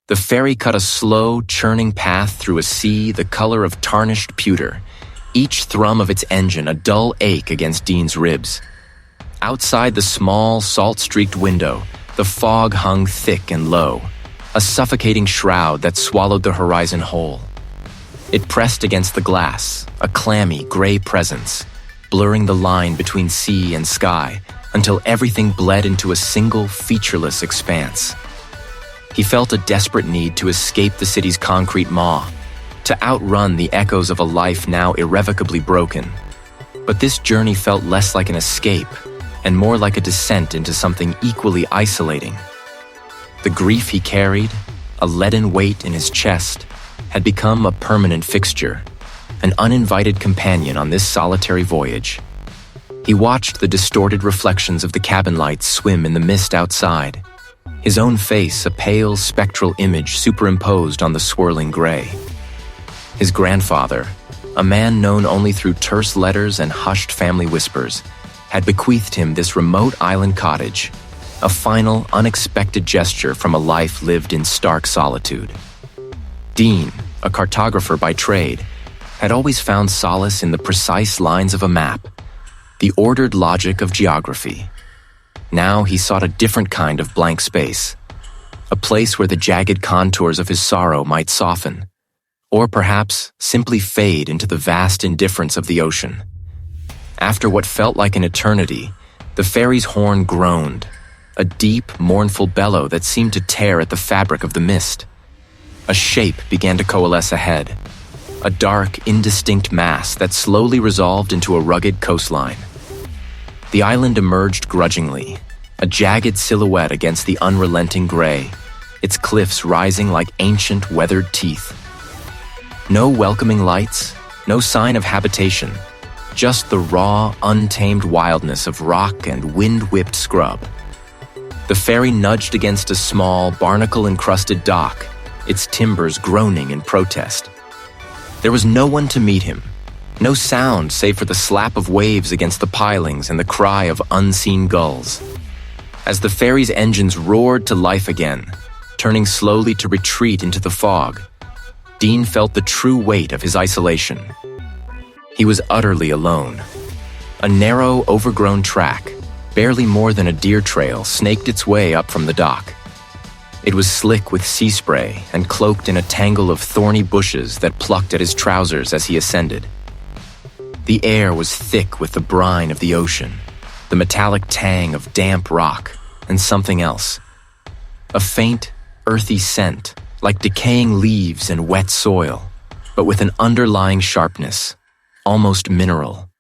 The ferry cut a slow, churning path through a sea the color of tarnished pewter, each thrum of its engine a dull ache against Dean's ribs. Outside the small, salt-streaked window, the fog hung thick and low, a suffocating shroud that swallowed the horizon whole. It pressed against the glass, a clammy, gray presence, blurring the line between sea and sky until everything bled into a single, featureless expanse. He felt a desperate need to escape the city's concrete maw, to outrun the echoes of a life now irrevocably broken. But this journey felt less like an escape and more like a descent into something equally isolating. The grief he carried, a leaden weight in his chest, had become a permanent fixture, an uninvited companion on this solitary voyage. He watched the distorted reflections of the cabin lights swim in the mist outside, his own face a pale, spectral image superimposed on the swirling gray. His grandfather, a man known only through terse letters and hushed family whispers, had bequeathed him this remote island cottage, a final, unexpected gesture from a life lived in stark solitude. Dean, a cartographer by trade, had always found solace in the precise lines of a map, the ordered logic of geography. Now he sought a different kind of blank space, a place where the jagged contours of his sorrow might soften, or perhaps simply fade into the vast indifference of the ocean. After what felt like an eternity, the ferry's horn groaned, a deep, mournful bellow that seemed to tear at the fabric of the mist. A shape began to coalesce ahead, a dark, indistinct mass that slowly resolved into a rugged coastline. The island emerged grudgingly, a jagged silhouette against the unrelenting gray, its cliffs rising like ancient, weathered teeth. No welcoming lights, no sign of habitation, just the raw, untamed wildness of rock and wind-whipped scrub. The ferry nudged against a small, barnacle-encrusted dock, its timbers groaning in protest. There was no one to meet him, no sound save for the slap of waves against the pilings and the cry of unseen gulls. As the ferry's engines roared to life again, turning slowly to retreat into the fog, Dean felt the true weight of his isolation. He was utterly alone. A narrow, overgrown track, barely more than a deer trail, snaked its way up from the dock. It was slick with sea spray and cloaked in a tangle of thorny bushes that plucked at his trousers as he ascended. The air was thick with the brine of the ocean, the metallic tang of damp rock, and something else. A faint, earthy scent, like decaying leaves and wet soil, but with an underlying sharpness, almost mineral.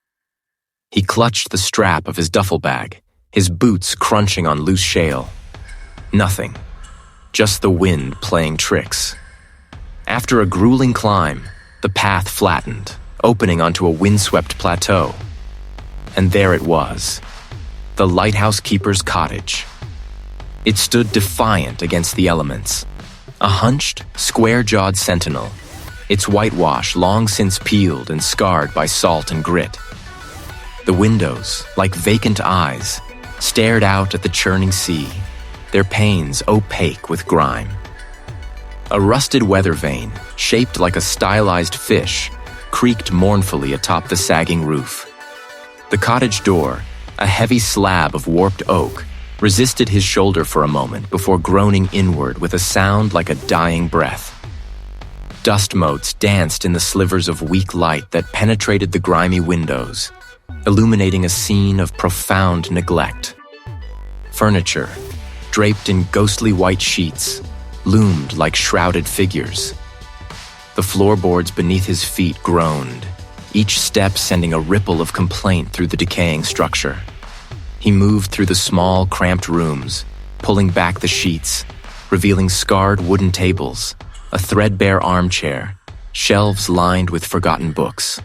He clutched the strap of his duffel bag, his boots crunching on loose shale. Nothing, just the wind playing tricks. After a grueling climb, the path flattened, opening onto a windswept plateau. And there it was, the lighthouse keeper's cottage. It stood defiant against the elements, a hunched, square-jawed sentinel, its whitewash long since peeled and scarred by salt and grit. The windows, like vacant eyes, stared out at the churning sea, their panes opaque with grime. A rusted weather vane, shaped like a stylized fish, creaked mournfully atop the sagging roof. The cottage door, a heavy slab of warped oak, resisted his shoulder for a moment before groaning inward with a sound like a dying breath. Dust motes danced in the slivers of weak light that penetrated the grimy windows, illuminating a scene of profound neglect. Furniture, draped in ghostly white sheets, loomed like shrouded figures. The floorboards beneath his feet groaned, each step sending a ripple of complaint through the decaying structure. He moved through the small, cramped rooms, pulling back the sheets, revealing scarred wooden tables, a threadbare armchair, shelves lined with forgotten books.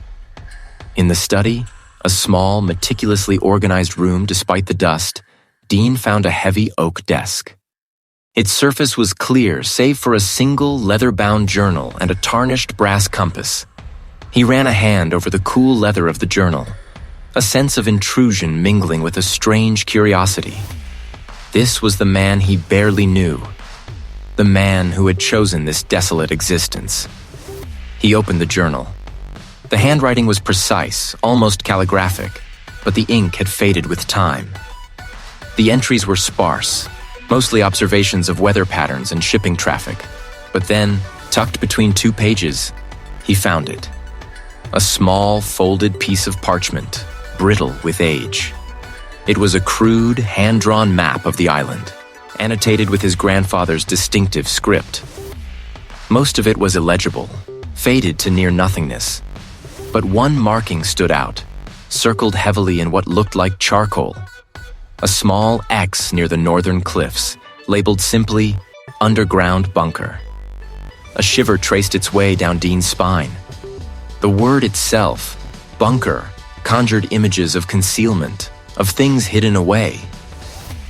In the study, a small, meticulously organized room despite the dust, Dean found a heavy oak desk. Its surface was clear save for a single leather-bound journal and a tarnished brass compass. He ran a hand over the cool leather of the journal, a sense of intrusion mingling with a strange curiosity. This was the man he barely knew. the man who had chosen this desolate existence. He opened the journal. The handwriting was precise, almost calligraphic, but the ink had faded with time. The entries were sparse, mostly observations of weather patterns and shipping traffic. But then, tucked between two pages, he found it. A small, folded piece of parchment, brittle with age. It was a crude, hand-drawn map of the island, annotated with his grandfather's distinctive script. Most of it was illegible, faded to near nothingness. But one marking stood out, circled heavily in what looked like charcoal. A small X near the northern cliffs, labeled simply, "Underground Bunker." A shiver traced its way down Dean's spine. The word itself, bunker, conjured images of concealment, of things hidden away.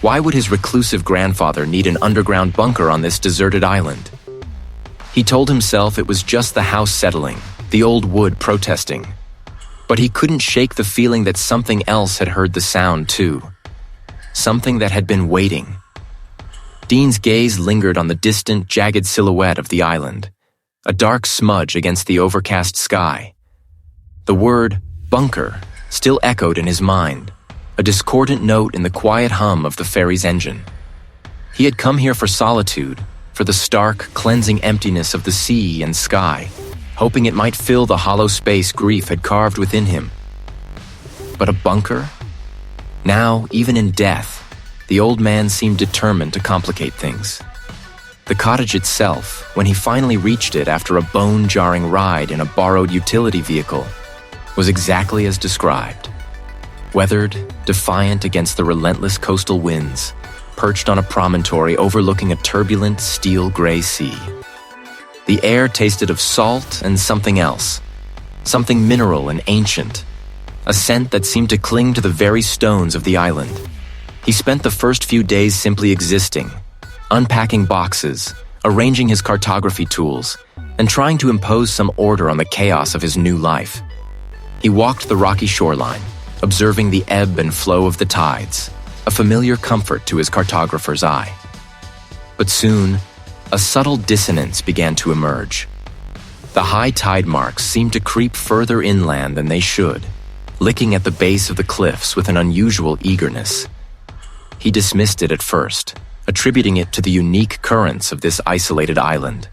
Why would his reclusive grandfather need an underground bunker on this deserted island? He told himself it was just the house settling, the old wood protesting. But he couldn't shake the feeling that something else had heard the sound too. Something that had been waiting. Dean's gaze lingered on the distant, jagged silhouette of the island, a dark smudge against the overcast sky. The word bunker still echoed in his mind, a discordant note in the quiet hum of the ferry's engine. He had come here for solitude, for the stark, cleansing emptiness of the sea and sky, hoping it might fill the hollow space grief had carved within him. But a bunker? Now, even in death, the old man seemed determined to complicate things. The cottage itself, when he finally reached it after a bone-jarring ride in a borrowed utility vehicle, was exactly as described. Weathered, defiant against the relentless coastal winds, perched on a promontory overlooking a turbulent, steel-gray sea. The air tasted of salt and something else, something mineral and ancient, a scent that seemed to cling to the very stones of the island. He spent the first few days simply existing, unpacking boxes, arranging his cartography tools, and trying to impose some order on the chaos of his new life. He walked the rocky shoreline, observing the ebb and flow of the tides, a familiar comfort to his cartographer's eye. But soon, a subtle dissonance began to emerge. The high tide marks seemed to creep further inland than they should, licking at the base of the cliffs with an unusual eagerness. He dismissed it at first, attributing it to the unique currents of this isolated island,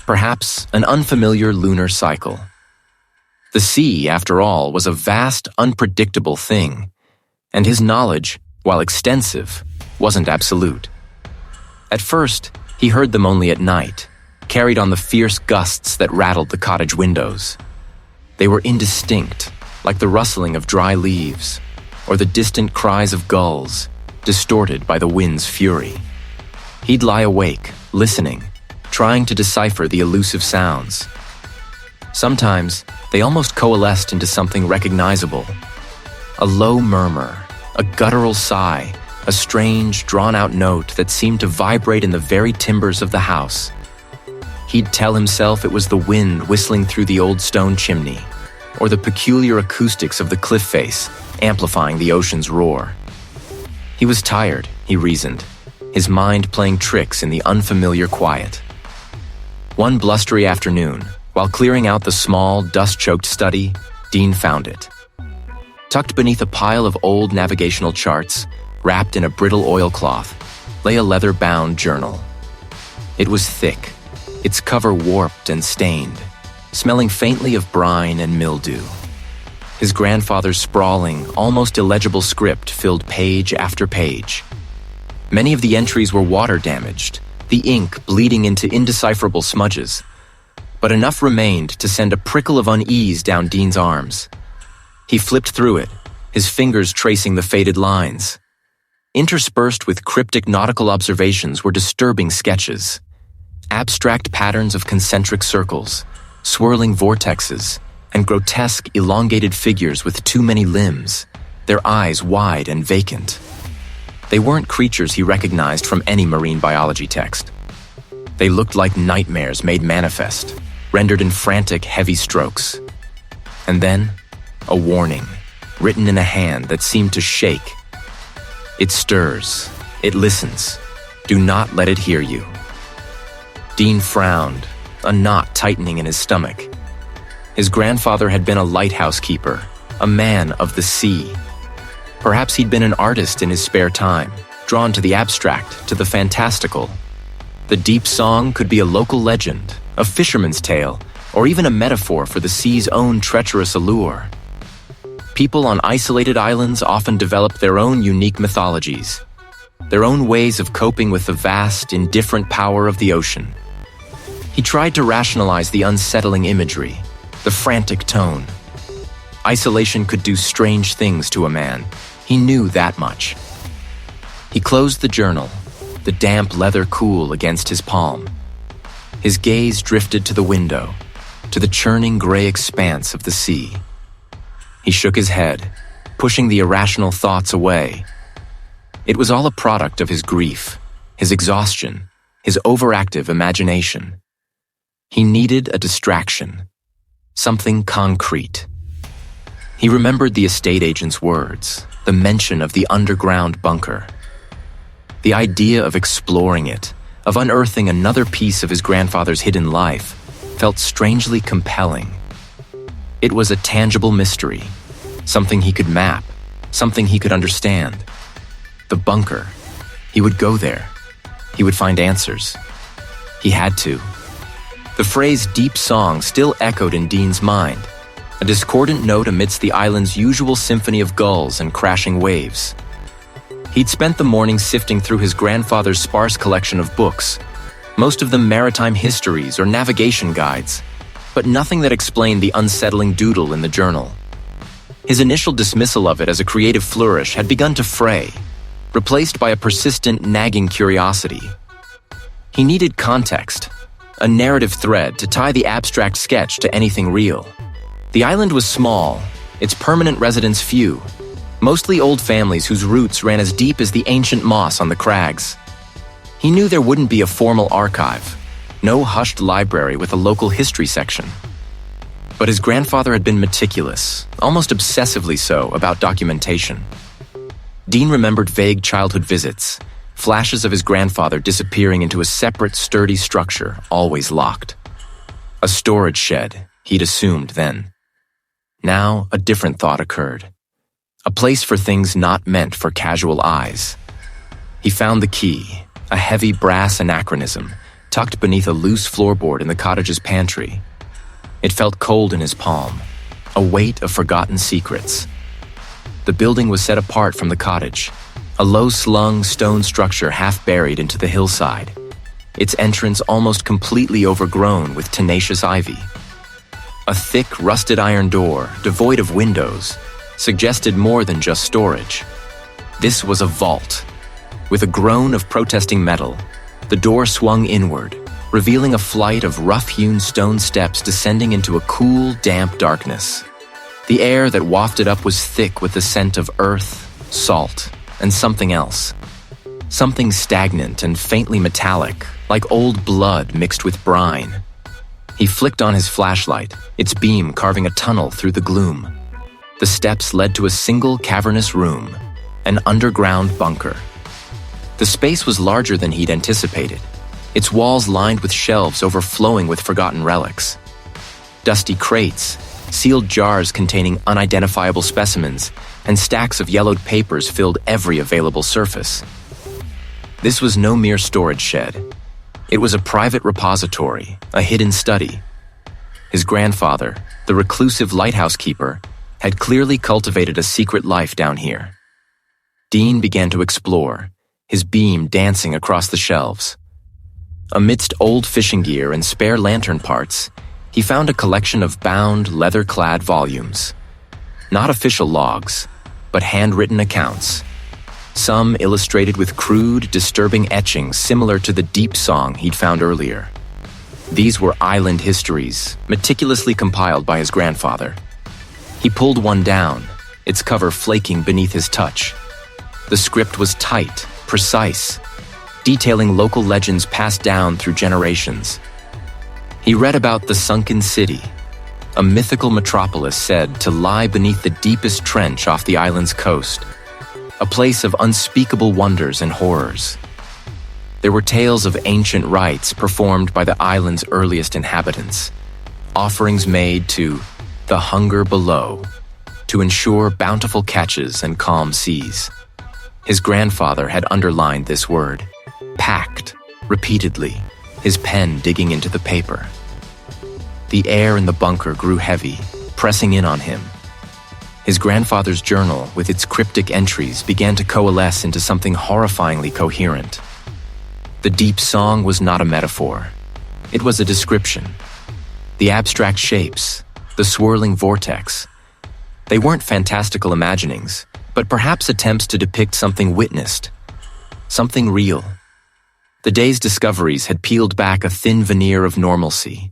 perhaps an unfamiliar lunar cycle. The sea, after all, was a vast, unpredictable thing, and his knowledge, while extensive, wasn't absolute. At first, he heard them only at night, carried on the fierce gusts that rattled the cottage windows. They were indistinct, like the rustling of dry leaves, or the distant cries of gulls, distorted by the wind's fury. He'd lie awake, listening, trying to decipher the elusive sounds. Sometimes, they almost coalesced into something recognizable. A low murmur, a guttural sigh, a strange, drawn-out note that seemed to vibrate in the very timbers of the house. He'd tell himself it was the wind whistling through the old stone chimney, or the peculiar acoustics of the cliff face, amplifying the ocean's roar. He was tired, he reasoned, his mind playing tricks in the unfamiliar quiet. One blustery afternoon, while clearing out the small, dust-choked study, Dean found it. Tucked beneath a pile of old navigational charts, wrapped in a brittle oilcloth, lay a leather-bound journal. It was thick, its cover warped and stained, smelling faintly of brine and mildew. His grandfather's sprawling, almost illegible script filled page after page. Many of the entries were water-damaged, the ink bleeding into indecipherable smudges. But enough remained to send a prickle of unease down Dean's arms. He flipped through it, his fingers tracing the faded lines. Interspersed with cryptic nautical observations were disturbing sketches. Abstract patterns of concentric circles, swirling vortexes, and grotesque, elongated figures with too many limbs, their eyes wide and vacant. They weren't creatures he recognized from any marine biology text. They looked like nightmares made manifest, rendered in frantic, heavy strokes. And then, a warning, written in a hand that seemed to shake. It stirs, it listens. Do not let it hear you. Dean frowned, a knot tightening in his stomach. His grandfather had been a lighthouse keeper, a man of the sea. Perhaps he'd been an artist in his spare time, drawn to the abstract, to the fantastical. The deep song could be a local legend, a fisherman's tale, or even a metaphor for the sea's own treacherous allure. People on isolated islands often develop their own unique mythologies, their own ways of coping with the vast, indifferent power of the ocean. He tried to rationalize the unsettling imagery, the frantic tone. Isolation could do strange things to a man. He knew that much. He closed the journal, the damp leather cool against his palm. His gaze drifted to the window, to the churning gray expanse of the sea. He shook his head, pushing the irrational thoughts away. It was all a product of his grief, his exhaustion, his overactive imagination. He needed a distraction, something concrete. He remembered the estate agent's words, the mention of the underground bunker. The idea of exploring it, of unearthing another piece of his grandfather's hidden life, felt strangely compelling. It was a tangible mystery, something he could map, something he could understand. The bunker. He would go there. He would find answers. He had to. The phrase deep song still echoed in Dean's mind, a discordant note amidst the island's usual symphony of gulls and crashing waves. He'd spent the morning sifting through his grandfather's sparse collection of books, most of them maritime histories or navigation guides, but nothing that explained the unsettling doodle in the journal. His initial dismissal of it as a creative flourish had begun to fray, replaced by a persistent, nagging curiosity. He needed context, a narrative thread to tie the abstract sketch to anything real. The island was small, its permanent residents few, mostly old families whose roots ran as deep as the ancient moss on the crags. He knew there wouldn't be a formal archive, no hushed library with a local history section. But his grandfather had been meticulous, almost obsessively so, about documentation. Dean remembered vague childhood visits, flashes of his grandfather disappearing into a separate, sturdy structure, always locked. A storage shed, he'd assumed then. Now, a different thought occurred. A place for things not meant for casual eyes. He found the key, a heavy brass anachronism, tucked beneath a loose floorboard in the cottage's pantry. It felt cold in his palm, a weight of forgotten secrets. The building was set apart from the cottage, a low-slung stone structure half buried into the hillside, its entrance almost completely overgrown with tenacious ivy. A thick, rusted iron door, devoid of windows, suggested more than just storage. This was a vault. With a groan of protesting metal, the door swung inward, revealing a flight of rough-hewn stone steps descending into a cool, damp darkness. The air that wafted up was thick with the scent of earth, salt, and something else. Something stagnant and faintly metallic, like old blood mixed with brine. He flicked on his flashlight, its beam carving a tunnel through the gloom. The steps led to a single cavernous room, an underground bunker. The space was larger than he'd anticipated, its walls lined with shelves overflowing with forgotten relics. Dusty crates, sealed jars containing unidentifiable specimens, and stacks of yellowed papers filled every available surface. This was no mere storage shed. It was a private repository, a hidden study. His grandfather, the reclusive lighthouse keeper, had clearly cultivated a secret life down here. Dean began to explore, his beam dancing across the shelves. Amidst old fishing gear and spare lantern parts, he found a collection of bound, leather-clad volumes. Not official logs, but handwritten accounts. Some illustrated with crude, disturbing etchings similar to the deep song he'd found earlier. These were island histories, meticulously compiled by his grandfather. He pulled one down, its cover flaking beneath his touch. The script was tight, precise, detailing local legends passed down through generations. He read about the sunken city, a mythical metropolis said to lie beneath the deepest trench off the island's coast, a place of unspeakable wonders and horrors. There were tales of ancient rites performed by the island's earliest inhabitants, offerings made to the hunger below to ensure bountiful catches and calm seas. His grandfather had underlined this word, packed, repeatedly, his pen digging into the paper. The air in the bunker grew heavy, pressing in on him. His grandfather's journal, with its cryptic entries, began to coalesce into something horrifyingly coherent. The deep song was not a metaphor. It was a description. The abstract shapes, the swirling vortex. They weren't fantastical imaginings, but perhaps attempts to depict something witnessed, something real. The day's discoveries had peeled back a thin veneer of normalcy,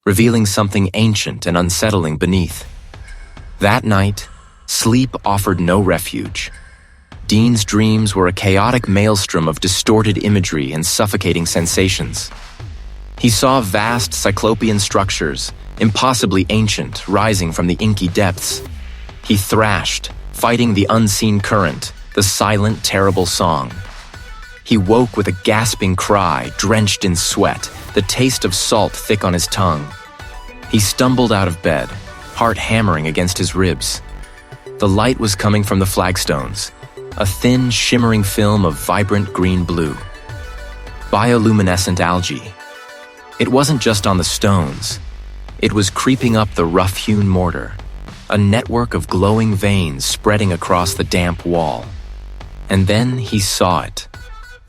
revealing something ancient and unsettling beneath. That night, sleep offered no refuge. Dean's dreams were a chaotic maelstrom of distorted imagery and suffocating sensations. He saw vast cyclopean structures, impossibly ancient, rising from the inky depths. He thrashed, fighting the unseen current, the silent, terrible song. He woke with a gasping cry, drenched in sweat, the taste of salt thick on his tongue. He stumbled out of bed, heart hammering against his ribs. The light was coming from the flagstones, a thin, shimmering film of vibrant green-blue. Bioluminescent algae. It wasn't just on the stones. It was creeping up the rough-hewn mortar, a network of glowing veins spreading across the damp wall. And then he saw it,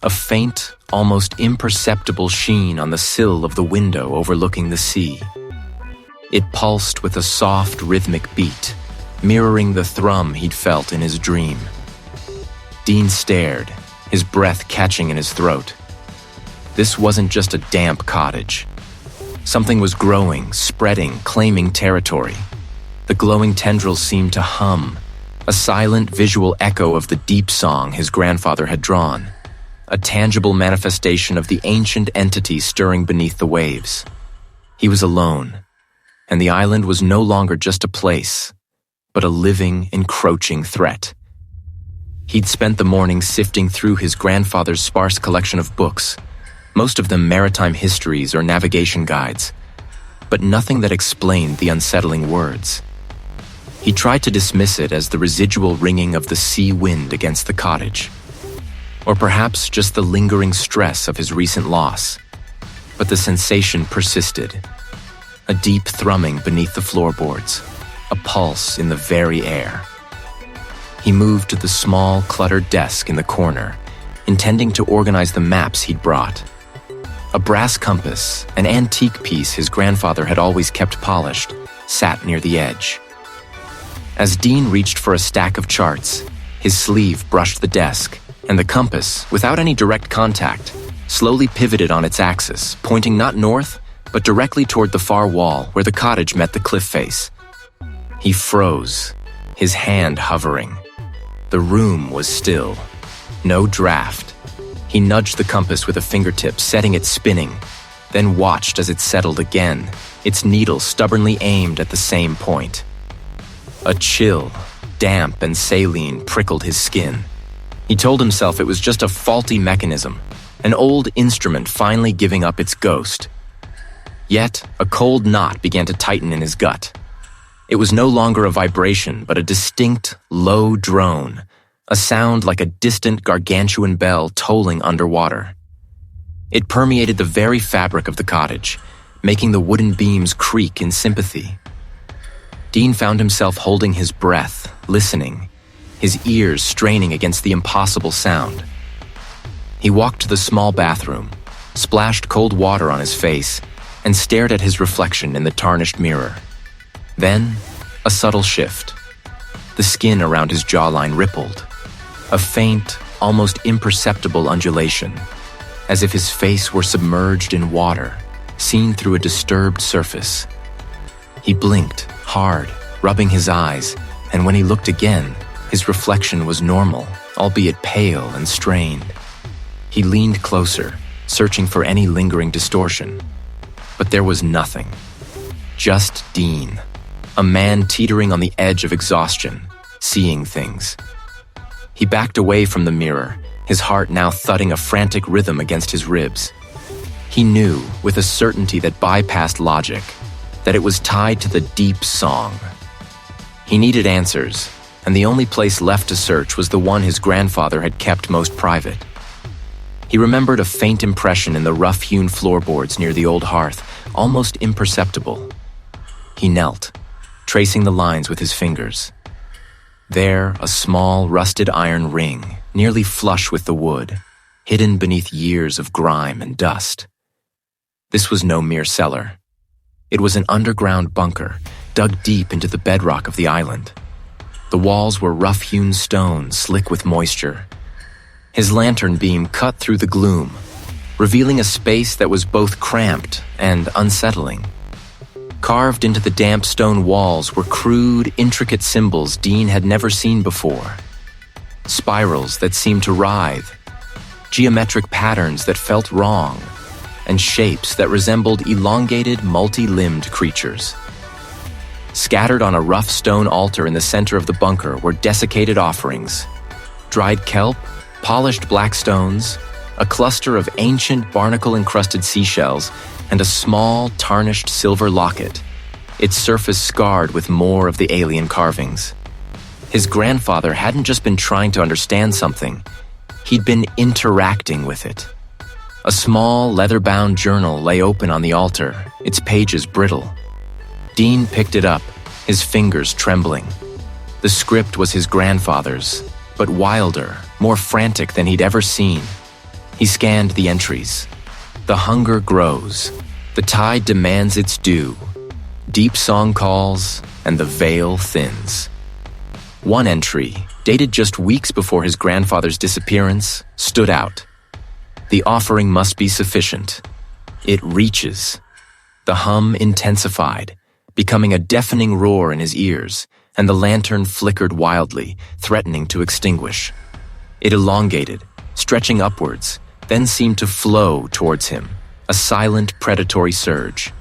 a faint, almost imperceptible sheen on the sill of the window overlooking the sea. It pulsed with a soft, rhythmic beat, mirroring the thrum he'd felt in his dream. Dean stared, his breath catching in his throat. This wasn't just a damp cottage. Something was growing, spreading, claiming territory. The glowing tendrils seemed to hum, a silent visual echo of the deep song his grandfather had drawn, a tangible manifestation of the ancient entity stirring beneath the waves. He was alone, and the island was no longer just a place, but a living, encroaching threat. He'd spent the morning sifting through his grandfather's sparse collection of books, most of them maritime histories or navigation guides, but nothing that explained the unsettling words. He tried to dismiss it as the residual ringing of the sea wind against the cottage, or perhaps just the lingering stress of his recent loss. But the sensation persisted, a deep thrumming beneath the floorboards, a pulse in the very air. He moved to the small, cluttered desk in the corner, intending to organize the maps he'd brought. A brass compass, an antique piece his grandfather had always kept polished, sat near the edge. As Dean reached for a stack of charts, his sleeve brushed the desk, and the compass, without any direct contact, slowly pivoted on its axis, pointing not north, but directly toward the far wall where the cottage met the cliff face. He froze, his hand hovering. The room was still. No draft. He nudged the compass with a fingertip, setting it spinning, then watched as it settled again, its needle stubbornly aimed at the same point. A chill, damp and saline, prickled his skin. He told himself it was just a faulty mechanism, an old instrument finally giving up its ghost. Yet, a cold knot began to tighten in his gut. It was no longer a vibration, but a distinct, low drone, a sound like a distant gargantuan bell tolling underwater. It permeated the very fabric of the cottage, making the wooden beams creak in sympathy. Dean found himself holding his breath, listening, his ears straining against the impossible sound. He walked to the small bathroom, splashed cold water on his face, and stared at his reflection in the tarnished mirror. Then, a subtle shift. The skin around his jawline rippled. A faint, almost imperceptible undulation, as if his face were submerged in water, seen through a disturbed surface. He blinked, hard, rubbing his eyes, and when he looked again, his reflection was normal, albeit pale and strained. He leaned closer, searching for any lingering distortion. But there was nothing. Just Dean, a man teetering on the edge of exhaustion, seeing things. He backed away from the mirror, his heart now thudding a frantic rhythm against his ribs. He knew, with a certainty that bypassed logic, that it was tied to the deep song. He needed answers, and the only place left to search was the one his grandfather had kept most private. He remembered a faint impression in the rough-hewn floorboards near the old hearth, almost imperceptible. He knelt, tracing the lines with his fingers. There, a small, rusted iron ring, nearly flush with the wood, hidden beneath years of grime and dust. This was no mere cellar. It was an underground bunker, dug deep into the bedrock of the island. The walls were rough-hewn stone, slick with moisture. His lantern beam cut through the gloom, revealing a space that was both cramped and unsettling. Carved into the damp stone walls were crude, intricate symbols Dean had never seen before. Spirals that seemed to writhe, geometric patterns that felt wrong, and shapes that resembled elongated, multi-limbed creatures. Scattered on a rough stone altar in the center of the bunker were desiccated offerings, dried kelp, polished black stones, a cluster of ancient barnacle-encrusted seashells, and a small, tarnished silver locket, its surface scarred with more of the alien carvings. His grandfather hadn't just been trying to understand something, he'd been interacting with it. A small, leather-bound journal lay open on the altar, its pages brittle. Dean picked it up, his fingers trembling. The script was his grandfather's, but wilder, more frantic than he'd ever seen. He scanned the entries. The hunger grows. The tide demands its due. Deep song calls, and the veil thins. One entry, dated just weeks before his grandfather's disappearance, stood out. The offering must be sufficient. It reaches. The hum intensified, becoming a deafening roar in his ears, and the lantern flickered wildly, threatening to extinguish. It elongated, stretching upwards, then seemed to flow towards him, a silent predatory surge.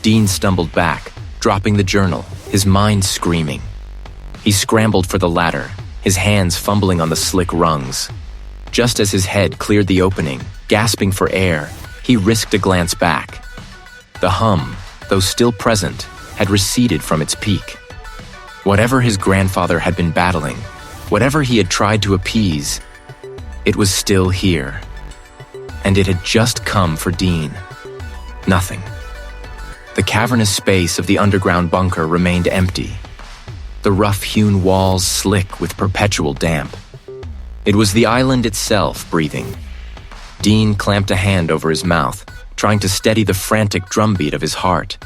Dean stumbled back, dropping the journal, his mind screaming. He scrambled for the ladder, his hands fumbling on the slick rungs. Just as his head cleared the opening, gasping for air, he risked a glance back. The hum, though still present, had receded from its peak. Whatever his grandfather had been battling, whatever he had tried to appease, it was still here. And it had just come for Dean. Nothing. The cavernous space of the underground bunker remained empty, the rough-hewn walls slick with perpetual damp. It was the island itself breathing. Dean clamped a hand over his mouth, trying to steady the frantic drumbeat of his heart.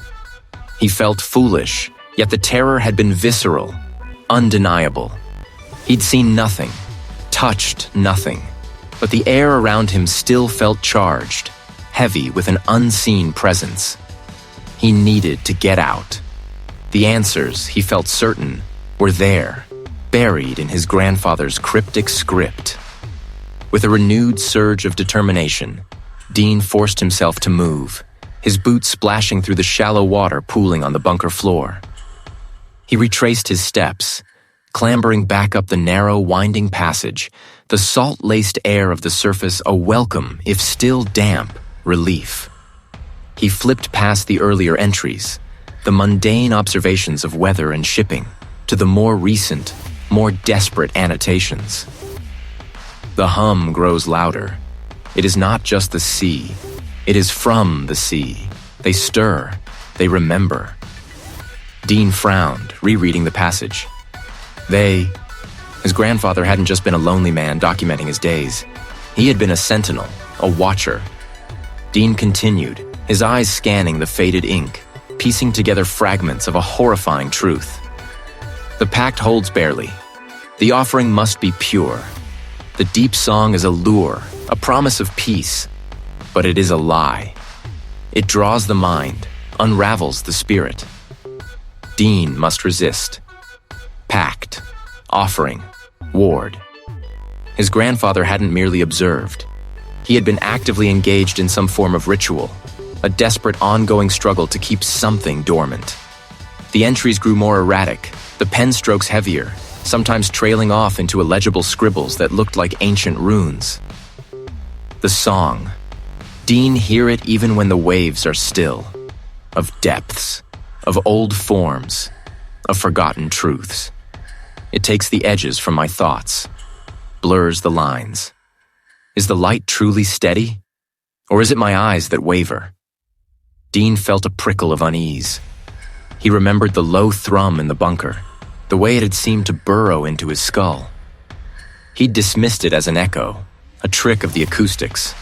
He felt foolish, yet the terror had been visceral, undeniable. He'd seen nothing, touched nothing, but the air around him still felt charged, heavy with an unseen presence. He needed to get out. The answers, he felt certain, were there, buried in his grandfather's cryptic script. With a renewed surge of determination, Dean forced himself to move, his boots splashing through the shallow water pooling on the bunker floor. He retraced his steps, clambering back up the narrow, winding passage, the salt-laced air of the surface a welcome, if still damp, relief. He flipped past the earlier entries, the mundane observations of weather and shipping, to the more recent, more desperate annotations. The hum grows louder. It is not just the sea. It is from the sea. They stir. They remember. Dean frowned, rereading the passage. His grandfather hadn't just been a lonely man documenting his days. He had been a sentinel, a watcher. Dean continued, his eyes scanning the faded ink, piecing together fragments of a horrifying truth. The pact holds barely. The offering must be pure. The deep song is a lure, a promise of peace, but it is a lie. It draws the mind, unravels the spirit. Dean must resist. Pact, offering, ward. His grandfather hadn't merely observed. He had been actively engaged in some form of ritual, a desperate ongoing struggle to keep something dormant. The entries grew more erratic, the pen strokes heavier, sometimes trailing off into illegible scribbles that looked like ancient runes. The song. Dean hear it even when the waves are still. Of depths, of old forms, of forgotten truths. It takes the edges from my thoughts, blurs the lines. Is the light truly steady? Or is it my eyes that waver? Dean felt a prickle of unease. He remembered the low thrum in the bunker, the way it had seemed to burrow into his skull. He'd dismissed it as an echo, a trick of the acoustics.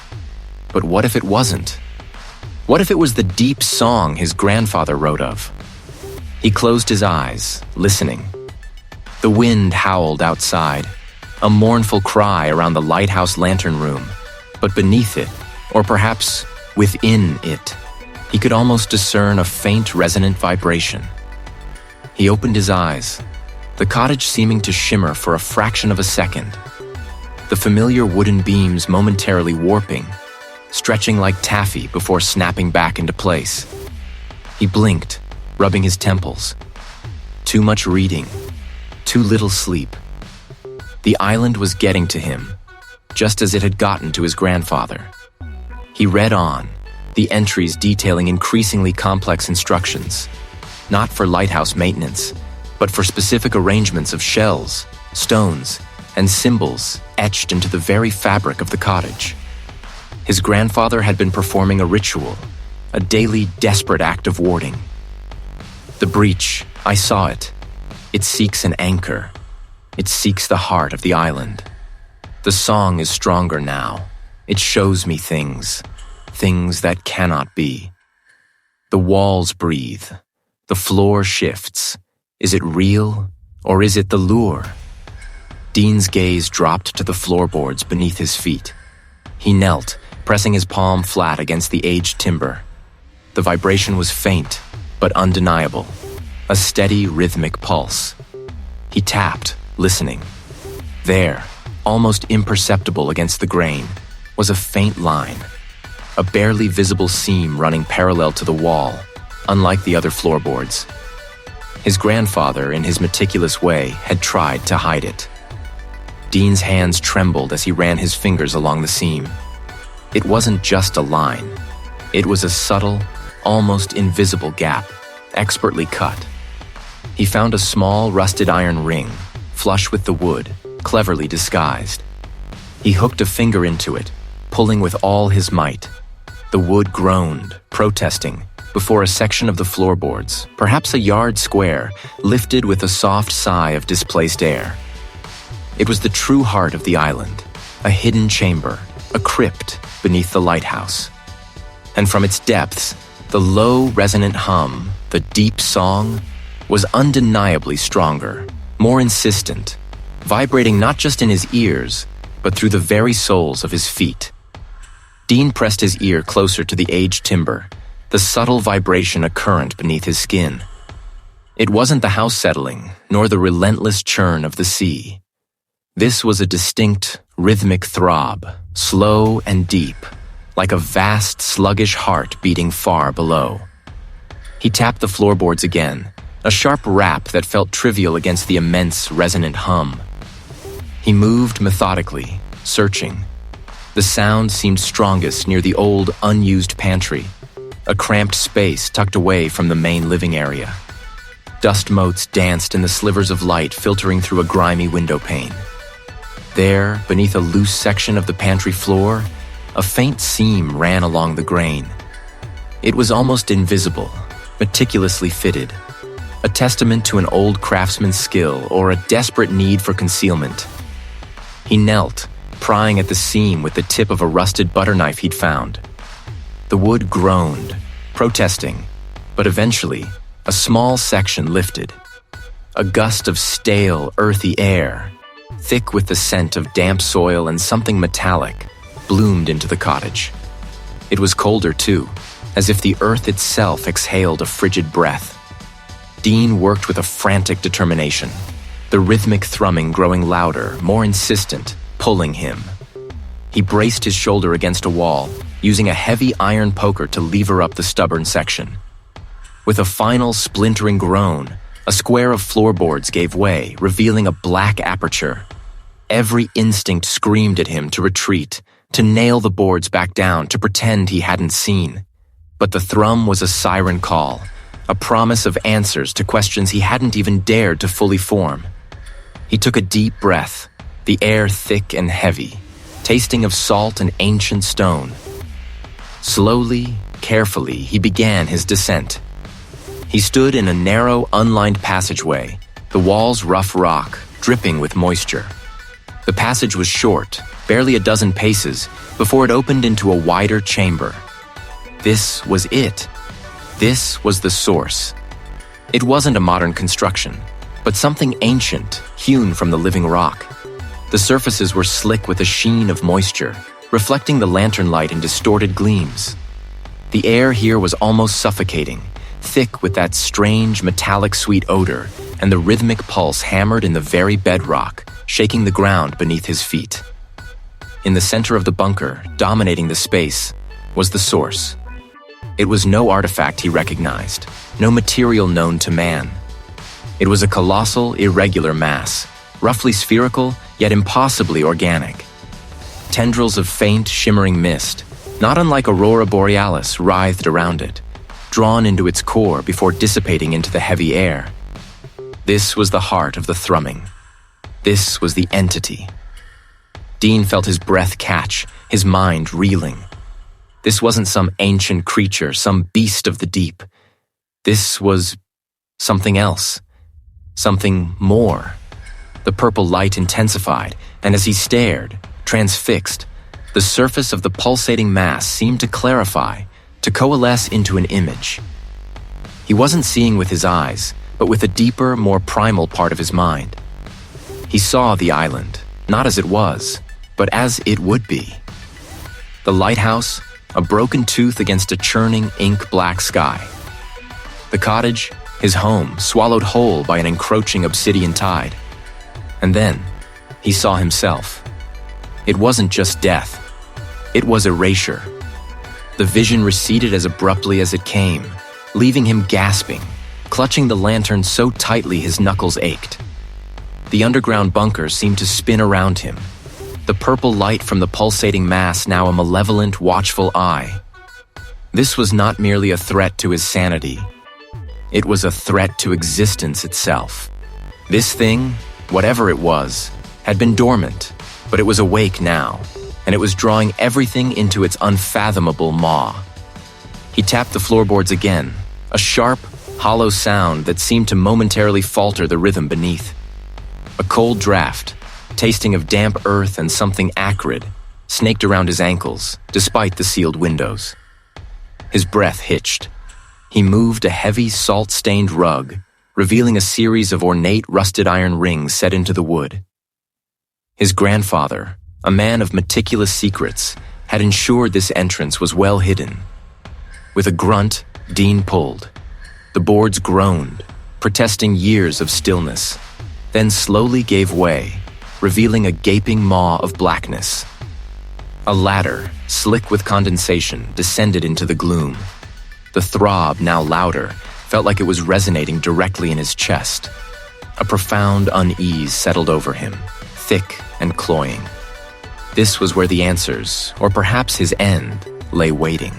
But what if it wasn't? What if it was the deep song his grandfather wrote of? He closed his eyes, listening. The wind howled outside, a mournful cry around the lighthouse lantern room, but beneath it, or perhaps within it, he could almost discern a faint resonant vibration. He opened his eyes, the cottage seeming to shimmer for a fraction of a second. The familiar wooden beams momentarily warping, stretching like taffy before snapping back into place. He blinked, rubbing his temples. Too much reading, too little sleep. The island was getting to him, just as it had gotten to his grandfather. He read on, the entries detailing increasingly complex instructions, not for lighthouse maintenance, but for specific arrangements of shells, stones, and symbols etched into the very fabric of the cottage. His grandfather had been performing a ritual, a daily desperate act of warding. The breach, I saw it. It seeks an anchor. It seeks the heart of the island. The song is stronger now. It shows me things that cannot be. The walls breathe. The floor shifts. Is it real, or is it the lure? Dean's gaze dropped to the floorboards beneath his feet. He knelt, pressing his palm flat against the aged timber. The vibration was faint, but undeniable, a steady, rhythmic pulse. He tapped, listening. There, almost imperceptible against the grain, was a faint line, a barely visible seam running parallel to the wall, unlike the other floorboards. His grandfather, in his meticulous way, had tried to hide it. Dean's hands trembled as he ran his fingers along the seam. It wasn't just a line. It was a subtle, almost invisible gap, expertly cut. He found a small, rusted iron ring, flush with the wood, cleverly disguised. He hooked a finger into it, pulling with all his might. The wood groaned, protesting, before a section of the floorboards, perhaps a yard square, lifted with a soft sigh of displaced air. It was the true heart of the island, a hidden chamber, a crypt beneath the lighthouse. And from its depths, the low, resonant hum, the deep song, was undeniably stronger, more insistent, vibrating not just in his ears, but through the very soles of his feet. Dean pressed his ear closer to the aged timber, the subtle vibration a current beneath his skin. It wasn't the house settling, nor the relentless churn of the sea. This was a distinct, rhythmic throb, slow and deep, like a vast, sluggish heart beating far below. He tapped the floorboards again, a sharp rap that felt trivial against the immense, resonant hum. He moved methodically, searching. The sound seemed strongest near the old, unused pantry, a cramped space tucked away from the main living area. Dust motes danced in the slivers of light filtering through a grimy window pane. There, beneath a loose section of the pantry floor, a faint seam ran along the grain. It was almost invisible, meticulously fitted, a testament to an old craftsman's skill or a desperate need for concealment. He knelt, prying at the seam with the tip of a rusted butter knife he'd found. The wood groaned, protesting, but eventually, a small section lifted. A gust of stale, earthy air, thick with the scent of damp soil and something metallic, bloomed into the cottage. It was colder, too, as if the earth itself exhaled a frigid breath. Dean worked with a frantic determination, the rhythmic thrumming growing louder, more insistent, pulling him. He braced his shoulder against a wall, using a heavy iron poker to lever up the stubborn section. With a final splintering groan, A square of floorboards gave way, revealing a black aperture. Every instinct screamed at him to retreat, to nail the boards back down, to pretend he hadn't seen. But the thrum was a siren call, a promise of answers to questions he hadn't even dared to fully form. He took a deep breath, the air thick and heavy, tasting of salt and ancient stone. Slowly, carefully, he began his descent. He stood in a narrow, unlined passageway, the walls rough rock, dripping with moisture. The passage was short, barely a dozen paces, before it opened into a wider chamber. This was it. This was the source. It wasn't a modern construction, but something ancient, hewn from the living rock. The surfaces were slick with a sheen of moisture, reflecting the lantern light in distorted gleams. The air here was almost suffocating, thick with that strange metallic sweet odor, and the rhythmic pulse hammered in the very bedrock, shaking the ground beneath his feet. In the center of the bunker, dominating the space, was the source. It was no artifact he recognized, no material known to man. It was a colossal, irregular mass, roughly spherical, yet impossibly organic. Tendrils of faint, shimmering mist, not unlike aurora borealis, writhed around it, drawn into its core before dissipating into the heavy air. This was the heart of the thrumming. This was the entity. Dean felt his breath catch, his mind reeling. This wasn't some ancient creature, some beast of the deep. This was something else, something more. The purple light intensified, and as he stared, transfixed, the surface of the pulsating mass seemed to clarify, to coalesce into an image. He wasn't seeing with his eyes, but with a deeper, more primal part of his mind. He saw the island, not as it was, but as it would be. The lighthouse, a broken tooth against a churning ink-black sky. The cottage, his home, swallowed whole by an encroaching obsidian tide. And then, he saw himself. It wasn't just death. It was erasure. The vision receded as abruptly as it came, leaving him gasping, clutching the lantern so tightly his knuckles ached. The underground bunker seemed to spin around him, the purple light from the pulsating mass now a malevolent, watchful eye. This was not merely a threat to his sanity. It was a threat to existence itself. This thing, whatever it was, had been dormant, but it was awake now, and it was drawing everything into its unfathomable maw. He tapped the floorboards again, a sharp, hollow sound that seemed to momentarily falter the rhythm beneath. A cold draft, tasting of damp earth and something acrid, snaked around his ankles, despite the sealed windows. His breath hitched. He moved a heavy, salt-stained rug, revealing a series of ornate rusted iron rings set into the wood. His grandfather, a man of meticulous secrets, had ensured this entrance was well hidden. With a grunt, Dean pulled. The boards groaned, protesting years of stillness, then slowly gave way, revealing a gaping maw of blackness. A ladder, slick with condensation, descended into the gloom. The throb, now louder, felt like it was resonating directly in his chest. A profound unease settled over him, thick and cloying. This was where the answers, or perhaps his end, lay waiting.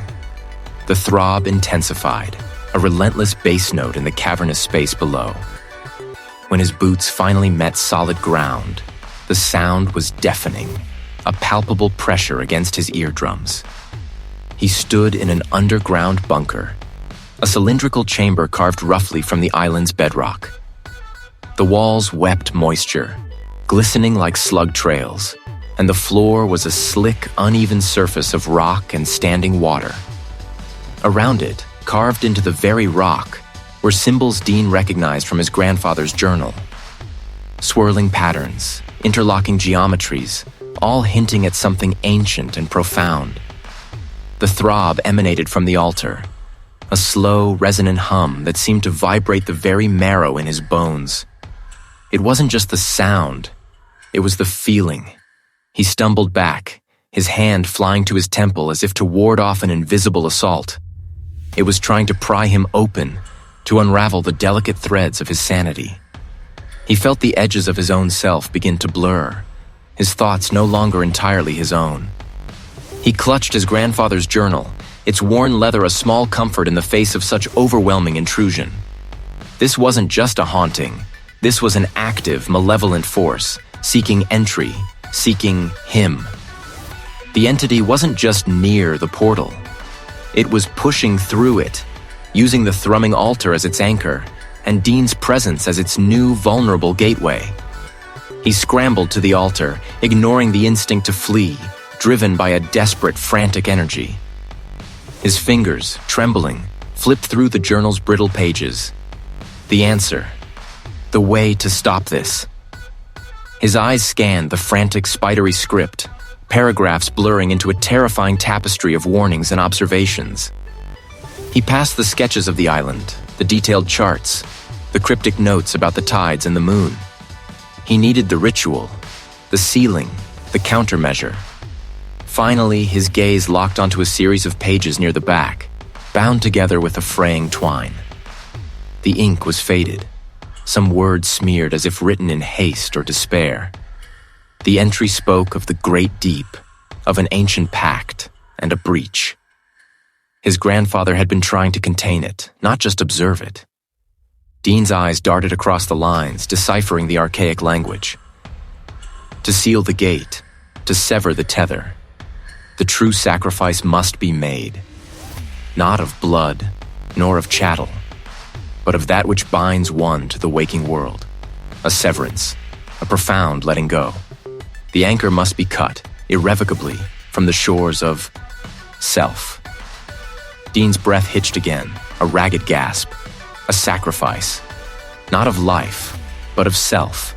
The throb intensified, a relentless bass note in the cavernous space below. When his boots finally met solid ground, the sound was deafening, a palpable pressure against his eardrums. He stood in an underground bunker, a cylindrical chamber carved roughly from the island's bedrock. The walls wept moisture, glistening like slug trails, and the floor was a slick, uneven surface of rock and standing water. Around it, carved into the very rock, were symbols Dean recognized from his grandfather's journal. Swirling patterns, interlocking geometries, all hinting at something ancient and profound. The throb emanated from the altar, a slow, resonant hum that seemed to vibrate the very marrow in his bones. It wasn't just the sound, it was the feeling. He stumbled back, his hand flying to his temple as if to ward off an invisible assault. It was trying to pry him open, to unravel the delicate threads of his sanity. He felt the edges of his own self begin to blur, his thoughts no longer entirely his own. He clutched his grandfather's journal, its worn leather a small comfort in the face of such overwhelming intrusion. This wasn't just a haunting. This was an active, malevolent force, seeking entry, seeking him. The entity wasn't just near the portal. It was pushing through it, using the thrumming altar as its anchor, and Dean's presence as its new, vulnerable gateway. He scrambled to the altar, ignoring the instinct to flee, driven by a desperate, frantic energy. His fingers, trembling, flipped through the journal's brittle pages. The answer. The way to stop this. His eyes scanned the frantic, spidery script, paragraphs blurring into a terrifying tapestry of warnings and observations. He passed the sketches of the island, the detailed charts, the cryptic notes about the tides and the moon. He needed the ritual, the sealing, the countermeasure. Finally, his gaze locked onto a series of pages near the back, bound together with a fraying twine. The ink was faded, some words smeared as if written in haste or despair. The entry spoke of the great deep, of an ancient pact and a breach. His grandfather had been trying to contain it, not just observe it. Dean's eyes darted across the lines, deciphering the archaic language. To seal the gate, to sever the tether, the true sacrifice must be made, not of blood, nor of chattel, but of that which binds one to the waking world, a severance, a profound letting go. The anchor must be cut, irrevocably, from the shores of self. Dean's breath hitched again, a ragged gasp, a sacrifice, not of life, but of self.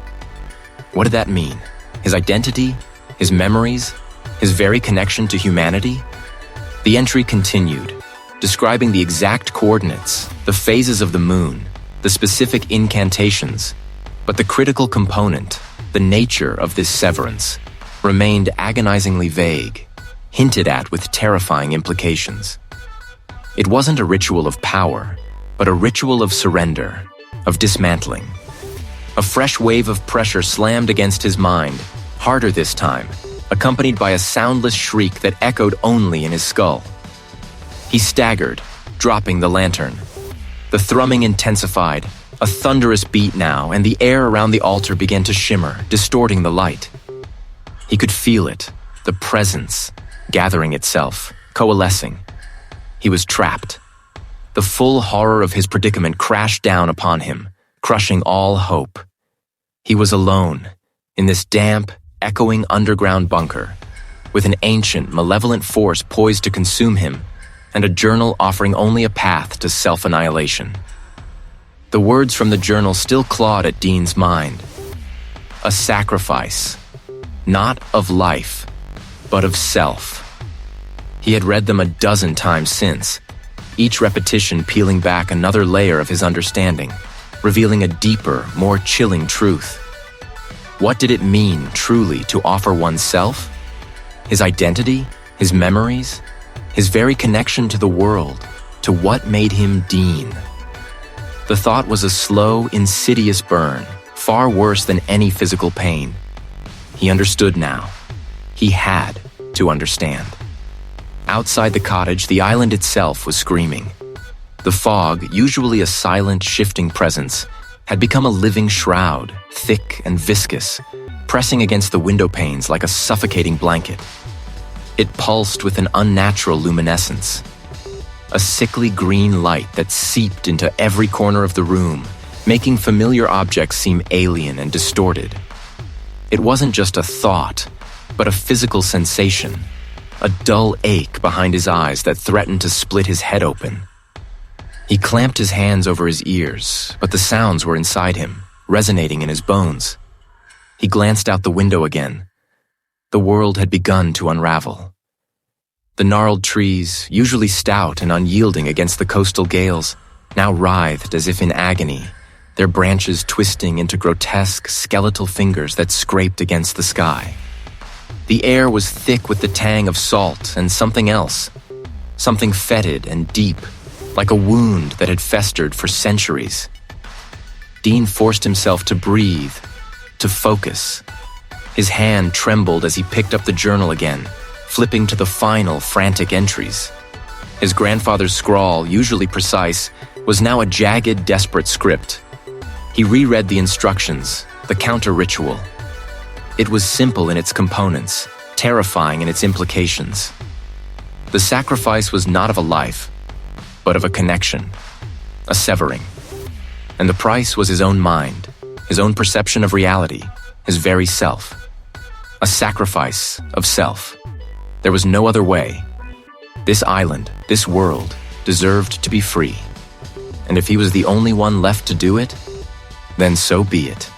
What did that mean? His identity? His memories? His very connection to humanity? The entry continued, describing the exact coordinates, the phases of the moon, the specific incantations, but the critical component, the nature of this severance, remained agonizingly vague, hinted at with terrifying implications. It wasn't a ritual of power, but a ritual of surrender, of dismantling. A fresh wave of pressure slammed against his mind, harder this time, accompanied by a soundless shriek that echoed only in his skull. He staggered, dropping the lantern. The thrumming intensified, a thunderous beat now, and the air around the altar began to shimmer, distorting the light. He could feel it, the presence, gathering itself, coalescing. He was trapped. The full horror of his predicament crashed down upon him, crushing all hope. He was alone, in this damp, echoing underground bunker, with an ancient, malevolent force poised to consume him, and a journal offering only a path to self-annihilation. The words from the journal still clawed at Dean's mind. A sacrifice, not of life, but of self. He had read them a dozen times since, each repetition peeling back another layer of his understanding, revealing a deeper, more chilling truth. What did it mean, truly, to offer oneself? His identity? His memories? His very connection to the world, to what made him Dean? The thought was a slow, insidious burn, far worse than any physical pain. He understood now. He had to understand. Outside the cottage, the island itself was screaming. The fog, usually a silent, shifting presence, had become a living shroud, thick and viscous, pressing against the window panes like a suffocating blanket. It pulsed with an unnatural luminescence, a sickly green light that seeped into every corner of the room, making familiar objects seem alien and distorted. It wasn't just a thought, but a physical sensation, a dull ache behind his eyes that threatened to split his head open. He clamped his hands over his ears, but the sounds were inside him, resonating in his bones. He glanced out the window again. The world had begun to unravel. The gnarled trees, usually stout and unyielding against the coastal gales, now writhed as if in agony, their branches twisting into grotesque, skeletal fingers that scraped against the sky. The air was thick with the tang of salt and something else, something fetid and deep, like a wound that had festered for centuries. Dean forced himself to breathe, to focus. His hand trembled as he picked up the journal again, flipping to the final frantic entries. His grandfather's scrawl, usually precise, was now a jagged, desperate script. He reread the instructions, the counter-ritual. It was simple in its components, terrifying in its implications. The sacrifice was not of a life, but of a connection, a severing. And the price was his own mind, his own perception of reality, his very self. A sacrifice of self. There was no other way. This island, this world, deserved to be free. And if he was the only one left to do it, then so be it.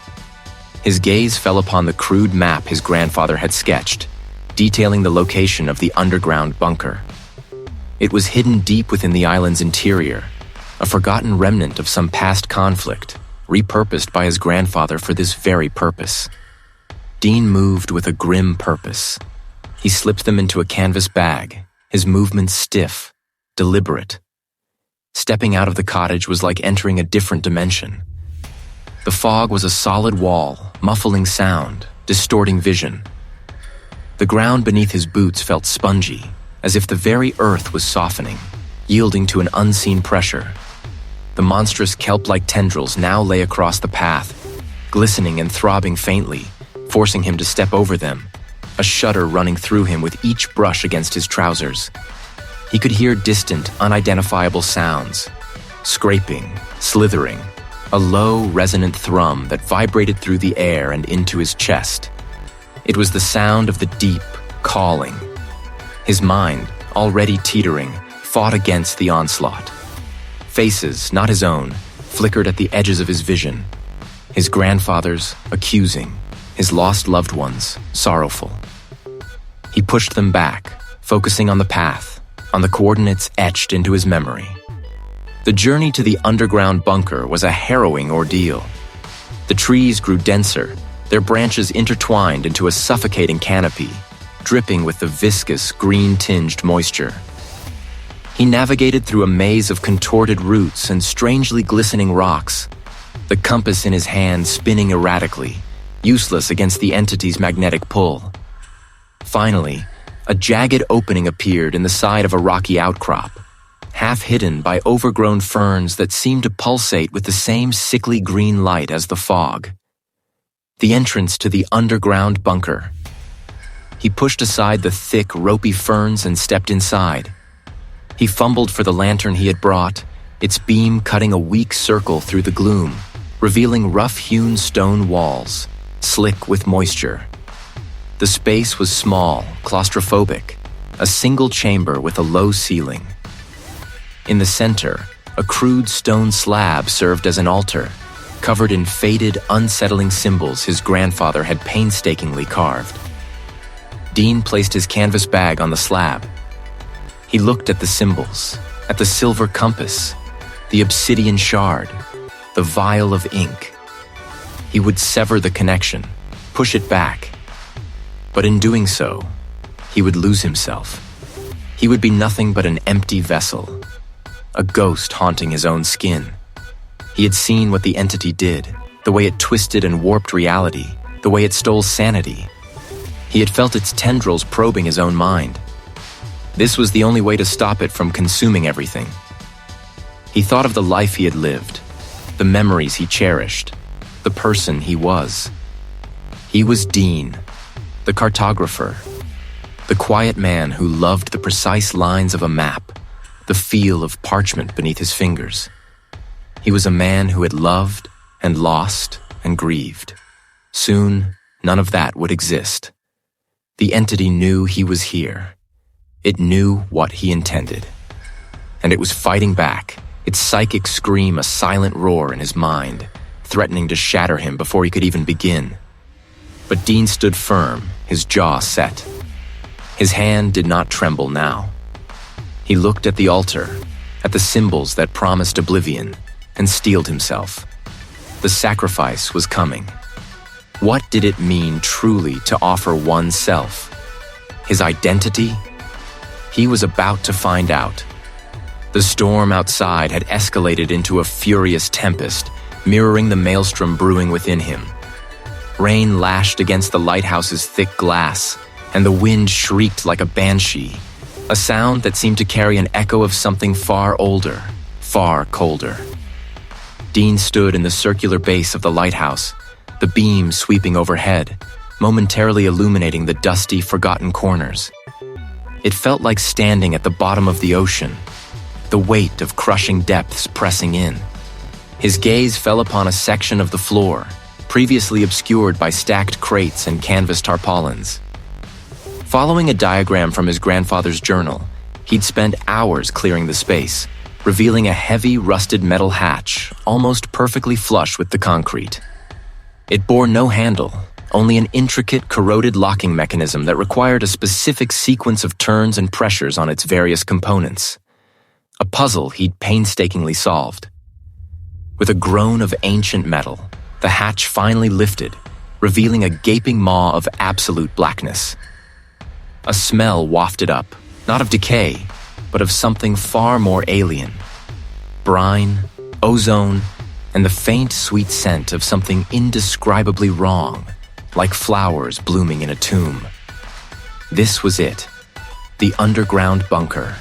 His gaze fell upon the crude map his grandfather had sketched, detailing the location of the underground bunker. It was hidden deep within the island's interior, a forgotten remnant of some past conflict, repurposed by his grandfather for this very purpose. Dean moved with a grim purpose. He slipped them into a canvas bag, his movements stiff, deliberate. Stepping out of the cottage was like entering a different dimension. The fog was a solid wall, muffling sound, distorting vision. The ground beneath his boots felt spongy, as if the very earth was softening, yielding to an unseen pressure. The monstrous kelp-like tendrils now lay across the path, glistening and throbbing faintly, forcing him to step over them, a shudder running through him with each brush against his trousers. He could hear distant, unidentifiable sounds, scraping, slithering, a low, resonant thrum that vibrated through the air and into his chest. It was the sound of the deep, calling. His mind, already teetering, fought against the onslaught. Faces, not his own, flickered at the edges of his vision. His grandfather's, accusing, his lost loved ones, sorrowful. He pushed them back, focusing on the path, on the coordinates etched into his memory. The journey to the underground bunker was a harrowing ordeal. The trees grew denser, their branches intertwined into a suffocating canopy, dripping with the viscous, green-tinged moisture. He navigated through a maze of contorted roots and strangely glistening rocks, the compass in his hand spinning erratically, useless against the entity's magnetic pull. Finally, a jagged opening appeared in the side of a rocky outcrop, half hidden by overgrown ferns that seemed to pulsate with the same sickly green light as the fog. The entrance to the underground bunker. He pushed aside the thick, ropey ferns and stepped inside. He fumbled for the lantern he had brought, its beam cutting a weak circle through the gloom, revealing rough-hewn stone walls, slick with moisture. The space was small, claustrophobic, a single chamber with a low ceiling. In the center, a crude stone slab served as an altar, covered in faded, unsettling symbols his grandfather had painstakingly carved. Dean placed his canvas bag on the slab. He looked at the symbols, at the silver compass, the obsidian shard, the vial of ink. He would sever the connection, push it back. But in doing so, he would lose himself. He would be nothing but an empty vessel, a ghost haunting his own skin. He had seen what the entity did, the way it twisted and warped reality, the way it stole sanity. He had felt its tendrils probing his own mind. This was the only way to stop it from consuming everything. He thought of the life he had lived, the memories he cherished, the person he was. He was Dean, the cartographer, the quiet man who loved the precise lines of a map, the feel of parchment beneath his fingers. He was a man who had loved and lost and grieved. Soon, none of that would exist. The entity knew he was here. It knew what he intended. And it was fighting back, its psychic scream a silent roar in his mind, threatening to shatter him before he could even begin. But Dean stood firm, his jaw set. His hand did not tremble now. He looked at the altar, at the symbols that promised oblivion, and steeled himself. The sacrifice was coming. What did it mean truly to offer oneself? His identity? He was about to find out. The storm outside had escalated into a furious tempest, mirroring the maelstrom brewing within him. Rain lashed against the lighthouse's thick glass, and the wind shrieked like a banshee, a sound that seemed to carry an echo of something far older, far colder. Dean stood in the circular base of the lighthouse, the beam sweeping overhead, momentarily illuminating the dusty, forgotten corners. It felt like standing at the bottom of the ocean, the weight of crushing depths pressing in. His gaze fell upon a section of the floor, previously obscured by stacked crates and canvas tarpaulins. Following a diagram from his grandfather's journal, he'd spent hours clearing the space, revealing a heavy, rusted metal hatch, almost perfectly flush with the concrete. It bore no handle, only an intricate, corroded locking mechanism that required a specific sequence of turns and pressures on its various components. A puzzle he'd painstakingly solved. With a groan of ancient metal, the hatch finally lifted, revealing a gaping maw of absolute blackness. A smell wafted up, not of decay, but of something far more alien. Brine, ozone, and the faint, sweet scent of something indescribably wrong, like flowers blooming in a tomb. This was it, the underground bunker.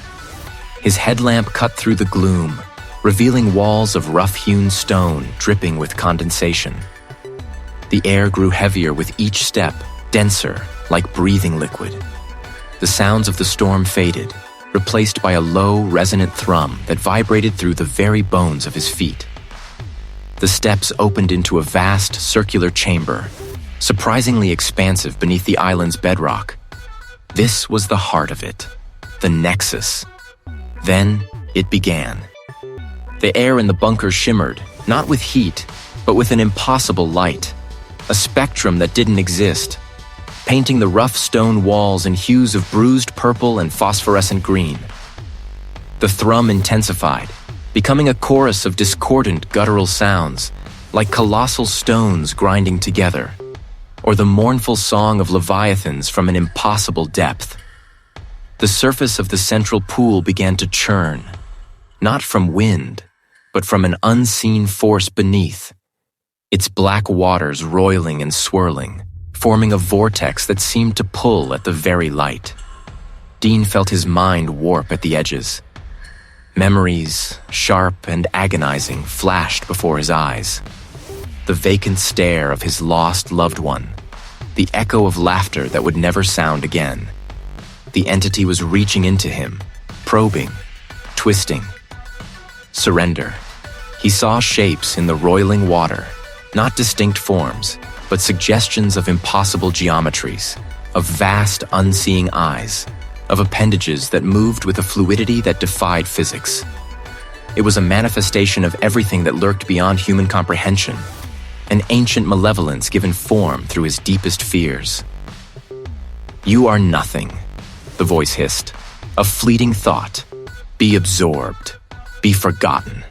His headlamp cut through the gloom, revealing walls of rough-hewn stone dripping with condensation. The air grew heavier with each step, denser, like breathing liquid. The sounds of the storm faded, replaced by a low, resonant thrum that vibrated through the very bones of his feet. The steps opened into a vast, circular chamber, surprisingly expansive beneath the island's bedrock. This was the heart of it, the nexus. Then it began. The air in the bunker shimmered, not with heat, but with an impossible light, a spectrum that didn't exist, painting the rough stone walls in hues of bruised purple and phosphorescent green. The thrum intensified, becoming a chorus of discordant guttural sounds, like colossal stones grinding together, or the mournful song of leviathans from an impossible depth. The surface of the central pool began to churn, not from wind, but from an unseen force beneath, its black waters roiling and swirling, forming a vortex that seemed to pull at the very light. Dean felt his mind warp at the edges. Memories, sharp and agonizing, flashed before his eyes. The vacant stare of his lost loved one, the echo of laughter that would never sound again. The entity was reaching into him, probing, twisting. Surrender. He saw shapes in the roiling water, not distinct forms, but suggestions of impossible geometries, of vast, unseeing eyes, of appendages that moved with a fluidity that defied physics. It was a manifestation of everything that lurked beyond human comprehension, an ancient malevolence given form through his deepest fears. "You are nothing," the voice hissed. "A fleeting thought. Be absorbed. Be forgotten."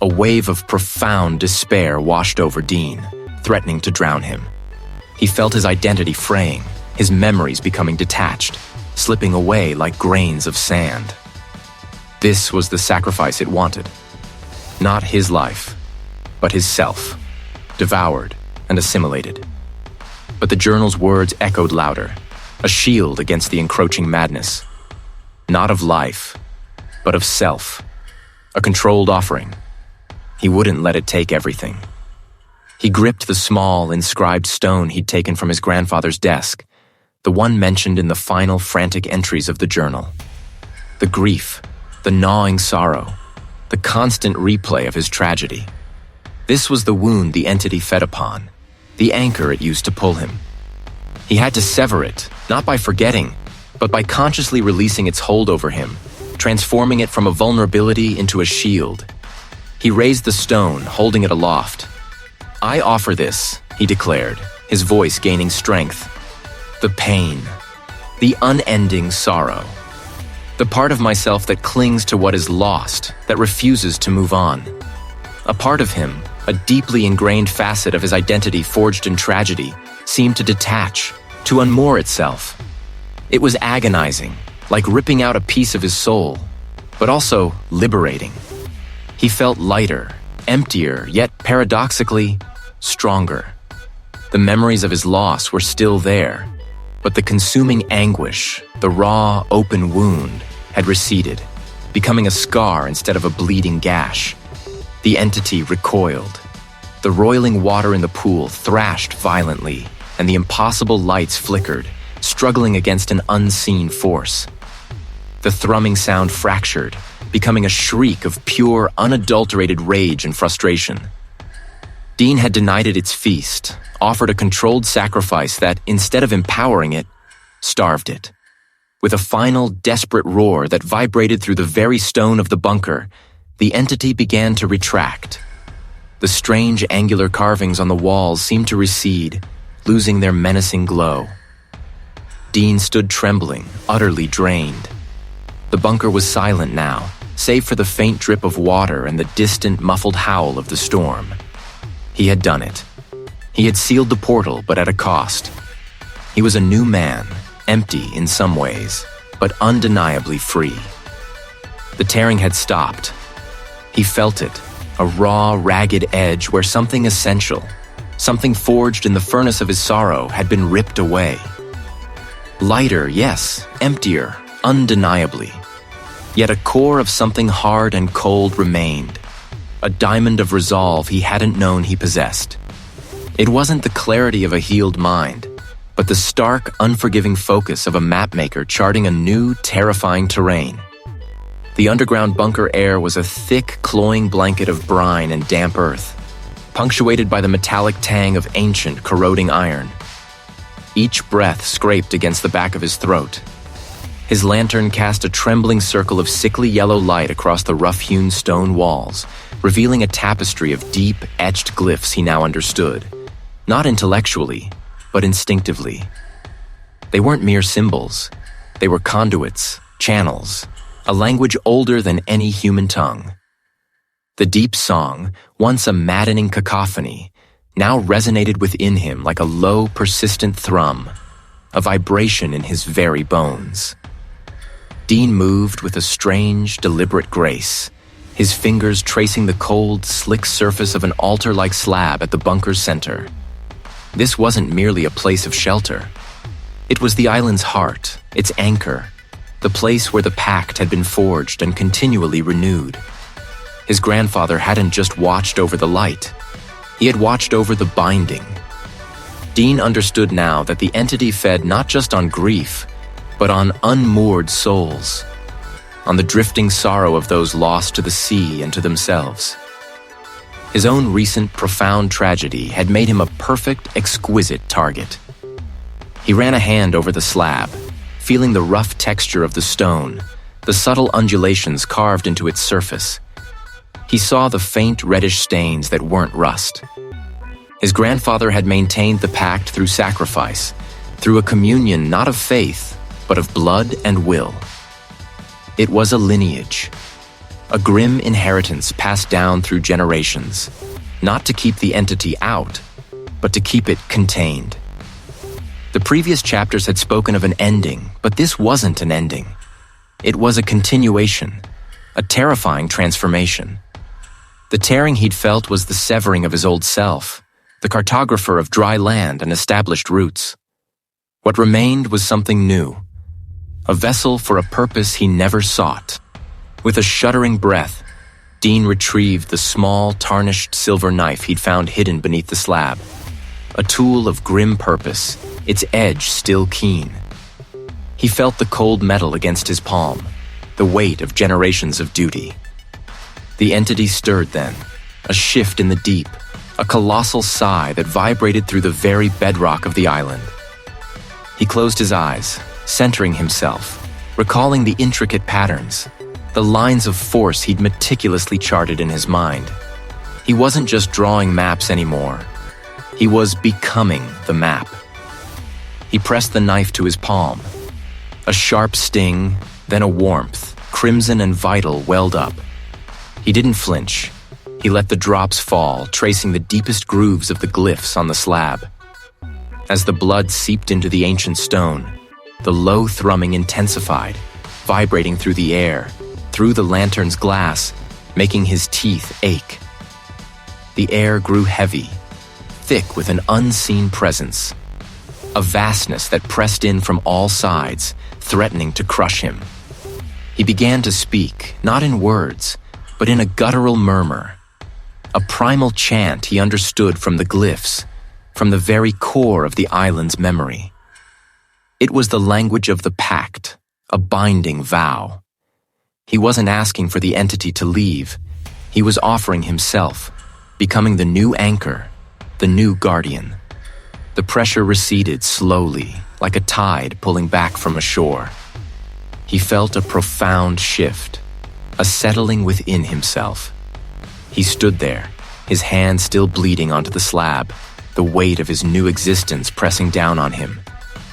A wave of profound despair washed over Dean, threatening to drown him. He felt his identity fraying, his memories becoming detached, slipping away like grains of sand. This was the sacrifice it wanted. Not his life, but his self, devoured and assimilated. But the journal's words echoed louder, a shield against the encroaching madness. Not of life, but of self, a controlled offering. He wouldn't let it take everything. He gripped the small, inscribed stone he'd taken from his grandfather's desk, the one mentioned in the final frantic entries of the journal. The grief, the gnawing sorrow, the constant replay of his tragedy. This was the wound the entity fed upon, the anchor it used to pull him. He had to sever it, not by forgetting, but by consciously releasing its hold over him, transforming it from a vulnerability into a shield. He raised the stone, holding it aloft. "I offer this," he declared, his voice gaining strength. "The pain, the unending sorrow, the part of myself that clings to what is lost, that refuses to move on. A part of him, a deeply ingrained facet of his identity forged in tragedy, seemed to detach, to unmoor itself. It was agonizing, like ripping out a piece of his soul, but also liberating. He felt lighter, emptier, yet paradoxically, stronger. The memories of his loss were still there, but the consuming anguish, the raw, open wound, had receded, becoming a scar instead of a bleeding gash. The entity recoiled. The roiling water in the pool thrashed violently, and the impossible lights flickered, struggling against an unseen force. The thrumming sound fractured, becoming a shriek of pure, unadulterated rage and frustration. Dean had denied it its feast, offered a controlled sacrifice that, instead of empowering it, starved it. With a final, desperate roar that vibrated through the very stone of the bunker, the entity began to retract. The strange angular carvings on the walls seemed to recede, losing their menacing glow. Dean stood trembling, utterly drained. The bunker was silent now, save for the faint drip of water and the distant, muffled howl of the storm. He had done it. He had sealed the portal, but at a cost. He was a new man, empty in some ways, but undeniably free. The tearing had stopped. He felt it, a raw, ragged edge where something essential, something forged in the furnace of his sorrow, had been ripped away. Lighter, yes, emptier, undeniably. Yet a core of something hard and cold remained, a diamond of resolve he hadn't known he possessed. It wasn't the clarity of a healed mind, but the stark, unforgiving focus of a mapmaker charting a new, terrifying terrain. The underground bunker air was a thick, cloying blanket of brine and damp earth, punctuated by the metallic tang of ancient, corroding iron. Each breath scraped against the back of his throat. His lantern cast a trembling circle of sickly yellow light across the rough-hewn stone walls, revealing a tapestry of deep, etched glyphs he now understood, not intellectually, but instinctively. They weren't mere symbols. They were conduits, channels, a language older than any human tongue. The deep song, once a maddening cacophony, now resonated within him like a low, persistent thrum, a vibration in his very bones. Dean moved with a strange, deliberate grace, his fingers tracing the cold, slick surface of an altar-like slab at the bunker's center. This wasn't merely a place of shelter. It was the island's heart, its anchor, the place where the pact had been forged and continually renewed. His grandfather hadn't just watched over the light. He had watched over the binding. Dean understood now that the entity fed not just on grief, but on unmoored souls, on the drifting sorrow of those lost to the sea and to themselves. His own recent profound tragedy had made him a perfect, exquisite target. He ran a hand over the slab, feeling the rough texture of the stone, the subtle undulations carved into its surface. He saw the faint reddish stains that weren't rust. His grandfather had maintained the pact through sacrifice, through a communion not of faith, but of blood and will. It was a lineage, a grim inheritance passed down through generations, not to keep the entity out, but to keep it contained. The previous chapters had spoken of an ending, but this wasn't an ending. It was a continuation, a terrifying transformation. The tearing he'd felt was the severing of his old self, the cartographer of dry land and established roots. What remained was something new, a vessel for a purpose he never sought. With a shuddering breath, Dean retrieved the small, tarnished silver knife he'd found hidden beneath the slab, a tool of grim purpose, its edge still keen. He felt the cold metal against his palm, the weight of generations of duty. The entity stirred then, a shift in the deep, a colossal sigh that vibrated through the very bedrock of the island. He closed his eyes, centering himself, recalling the intricate patterns, the lines of force he'd meticulously charted in his mind. He wasn't just drawing maps anymore. He was becoming the map. He pressed the knife to his palm. A sharp sting, then a warmth, crimson and vital, welled up. He didn't flinch. He let the drops fall, tracing the deepest grooves of the glyphs on the slab. As the blood seeped into the ancient stone, the low thrumming intensified, vibrating through the air, through the lantern's glass, making his teeth ache. The air grew heavy, thick with an unseen presence, a vastness that pressed in from all sides, threatening to crush him. He began to speak, not in words, but in a guttural murmur, a primal chant he understood from the glyphs, from the very core of the island's memory. It was the language of the pact, a binding vow. He wasn't asking for the entity to leave. He was offering himself, becoming the new anchor, the new guardian. The pressure receded slowly, like a tide pulling back from a shore. He felt a profound shift, a settling within himself. He stood there, his hand still bleeding onto the slab, the weight of his new existence pressing down on him.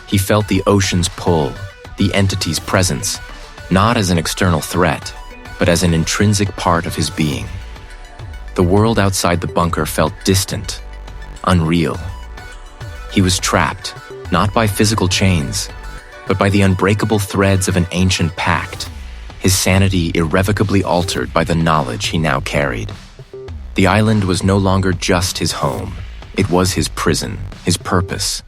He felt the ocean's pull, the entity's presence, not as an external threat, but as an intrinsic part of his being. The world outside the bunker felt distant, unreal. He was trapped, not by physical chains, but by the unbreakable threads of an ancient pact, his sanity irrevocably altered by the knowledge he now carried. The island was no longer just his home. It was his prison, his purpose,